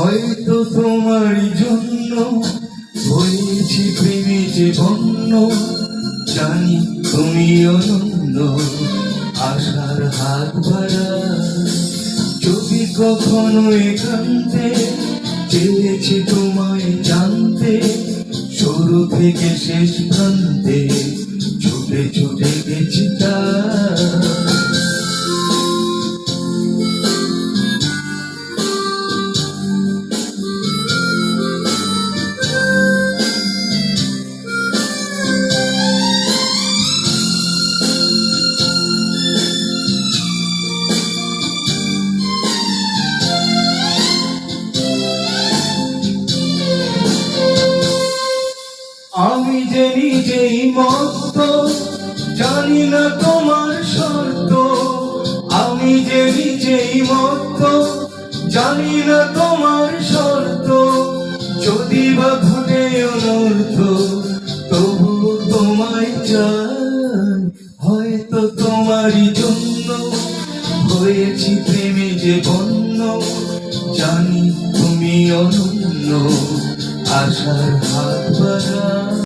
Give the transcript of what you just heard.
হয়তো তোমারই জন্য হয়েছি প্রেমে যে বন্য, জানি তুমি অনন্য, আশার হাত বাড়া। যদি কখনো একান্তে চেয়েছি তোমায় জানতে, শুরু থেকে শেষ প্রান্তে ছুটে ছুটে গেছি তার। আমি যে নিজেই মত্ত, জানি না তোমার শর্ত। আমি যে নিজেই মত্ত, জানি না তোমার শর্ত। যদি বা ঘটে অনর্থ, তবু তোমায় চাই। হয়তো তোমারই জন্য হয়েছি প্রেমে যে বন্য, জানি তুমি অনন্য, আশার হাত বাড়া।